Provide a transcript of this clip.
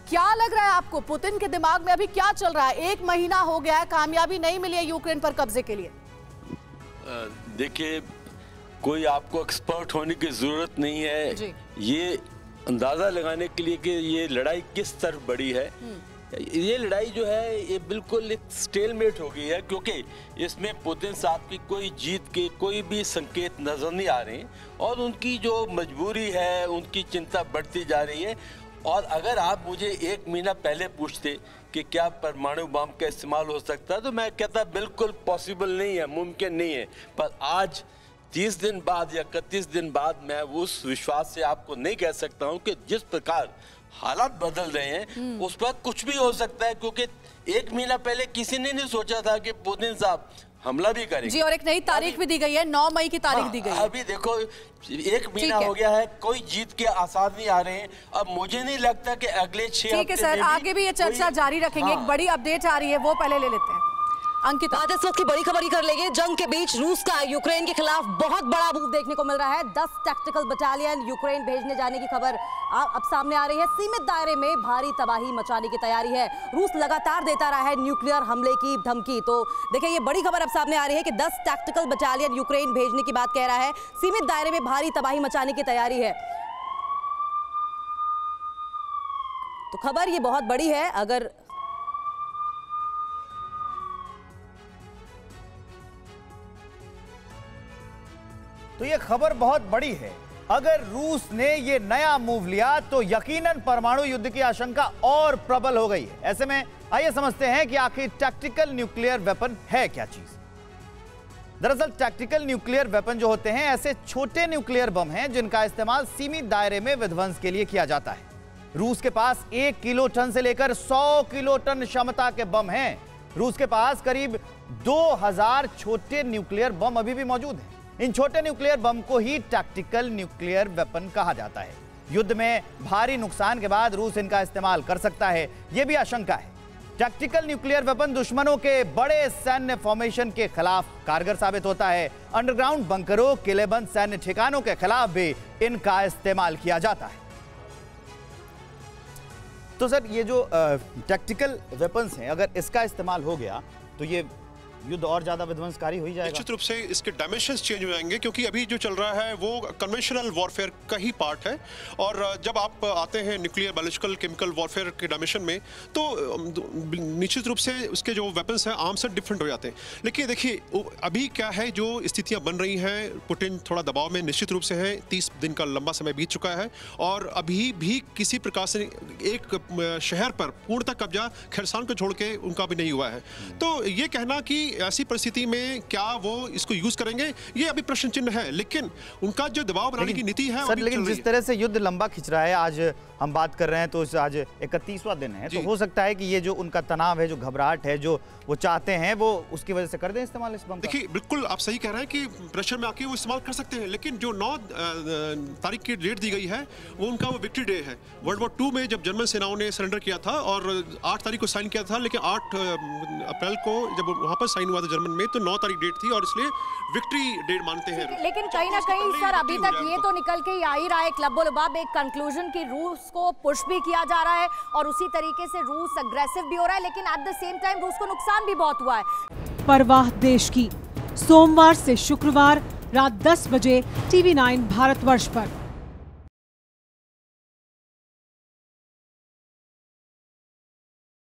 क्या लग रहा है आपको, पुतिन के दिमाग में अभी क्या चल रहा है? 1 महीना हो गया है, कामयाबी नहीं मिली है यूक्रेन पर कब्जे के लिए। देखिए, कोई आपको एक्सपर्ट होने की जरूरत नहीं है ये अंदाजा लगाने के लिए कि ये लड़ाई किस तरफ बढ़ी है। ये लड़ाई जो है ये बिल्कुल एक स्टेलमेट हो गई है, क्योंकि इसमें पुतिन साहब की कोई जीत के कोई भी संकेत नजर नहीं आ रहे और उनकी जो मजबूरी है, उनकी चिंता बढ़ती जा रही है। और अगर आप मुझे 1 महीना पहले पूछते कि क्या परमाणु बम का इस्तेमाल हो सकता है, तो मैं कहता बिल्कुल पॉसिबल नहीं है, मुमकिन नहीं है। पर आज 30 दिन बाद या 31 दिन बाद मैं उस विश्वास से आपको नहीं कह सकता हूं कि जिस प्रकार हालात बदल रहे हैं उस पर कुछ भी हो सकता है, क्योंकि 1 महीना पहले किसी ने नहीं सोचा था कि पुतिन साहब हमला भी करेंगे। जी, और एक नई तारीख भी दी गई है, 9 मई की तारीख दी गई है। अभी देखो 1 महीना हो गया है, कोई जीत के आसार नहीं आ रहे हैं। अब मुझे नहीं लगता कि अगले 6 हफ्ते ठीक है सर, आगे भी ये चर्चा जारी रखेंगे। एक बड़ी अपडेट आ रही है, वो पहले ले लेते हैं। अंकिता, आज इस वक्त की बड़ी खबर ही कर लेंगे। जंग के बीच रूस का यूक्रेन के खिलाफ बहुत बड़ा मूव देखने को मिल रहा है। 10 टैक्टिकल बटालियन यूक्रेन भेजने जाने की खबर अब सामने आ रही है। सीमित दायरे में भारी तबाही मचाने की तैयारी है। रूस लगातार देता रहा है न्यूक्लियर हमले की धमकी। तो देखिए, ये बड़ी खबर अब सामने आ रही है कि 10 टैक्टिकल बटालियन यूक्रेन भेजने की बात कह रहा है। सीमित दायरे में भारी तबाही मचाने की तैयारी है। तो खबर ये बहुत बड़ी है। अगर तो ये खबर बहुत बड़ी है। अगर रूस ने ये नया मूव लिया तो यकीनन परमाणु युद्ध की आशंका और प्रबल हो गई है। ऐसे में आइए समझते हैं कि आखिर टैक्टिकल न्यूक्लियर वेपन है क्या चीज। दरअसल टैक्टिकल न्यूक्लियर वेपन जो होते हैं ऐसे छोटे न्यूक्लियर बम हैं जिनका इस्तेमाल सीमित दायरे में विध्वंस के लिए किया जाता है। रूस के पास 1 किलो टन से लेकर 100 किलो टन क्षमता के बम हैं। रूस के पास करीब 2000 छोटे न्यूक्लियर बम अभी भी मौजूद हैं। इन छोटे न्यूक्लियर बम को ही टैक्टिकल न्यूक्लियर वेपन कहा जाता है। युद्ध में भारी नुकसान के बाद रूस इनका इस्तेमाल कर सकता है, यह भी आशंका है। टैक्टिकल न्यूक्लियर वेपन दुश्मनों के बड़े सैन्य फॉर्मेशन के खिलाफ कारगर साबित होता है। अंडरग्राउंड बंकरों, किलेबंद सैन्य ठिकानों के खिलाफ भी इनका इस्तेमाल किया जाता है। तो सर, ये जो टैक्टिकल वेपन्स हैं, अगर इसका इस्तेमाल हो गया तो ये युद्ध और ज्यादा विध्वंसकारी हो ही जाएगा। निश्चित रूप से इसके डायमेंशंस चेंज हो जाएंगे, क्योंकि अभी जो चल रहा है वो कन्वेंशनल वॉरफेयर का ही पार्ट है। और जब आप आते हैं न्यूक्लियर, बायोलॉजिकल, केमिकल वॉरफेयर के डायमेंशन में, तो निश्चित रूप से उसके जो वेपन्स हैं आर्म से डिफरेंट हो जाते हैं। लेकिन देखिए, अभी क्या है, जो स्थितियां बन रही हैं, पुतिन थोड़ा दबाव में निश्चित रूप से है। 30 दिन का लंबा समय बीत चुका है और अभी भी किसी प्रकार से एक शहर पर पूर्णतः कब्जा खरसान को छोड़ के उनका भी नहीं हुआ है। तो ये कहना कि ऐसी परिस्थिति में क्या वो इसको यूज करेंगे, ये अभी प्रश्न चिन्ह है। लेकिन उनका जो दबाव बनाने की नीति है सर, लेकिन जिस तरह से युद्ध लंबा खिंच रहा है, आज हम बात कर रहे हैं तो आज 31वां दिन है, तो हो सकता है कि ये जो उनका तनाव है, जो घबराहट है, जो वो चाहते हैं, वो उसकी वजह से कर दें इस्तेमाल इस बम का। देखिए, बिल्कुल आप सही कह रहे हैं कि प्रेशर में आके वो इस्तेमाल कर सकते हैं। लेकिन जो 9 तारीख की डेट दी गई है वो उनका वो विक्ट्री डे है। वर्ल्ड वॉर 2 में जब जर्मन सेनाओं ने सरेंडर किया था और 8 तारीख को साइन किया था, लेकिन 8 अप्रैल को जब वहां पर साइन हुआ था जर्मन में, तो 9 तारीख डेट थी और इसलिए विक्ट्री डेट मानते हैं। लेकिन कहीं ना कहीं सर, अभी तक ये तो निकल के आ ही रहा है क्लबो-लबाब एक कंक्लूजन की रूस को पुश भी किया जा रहा है और उसी तरीके से रूस अग्रेसिव भी हो रहा है, लेकिन एट द सेम टाइम रूस को नुकसान भी बहुत हुआ है। परवाह देश की, सोमवार से शुक्रवार रात 10 बजे TV9 भारतवर्ष पर।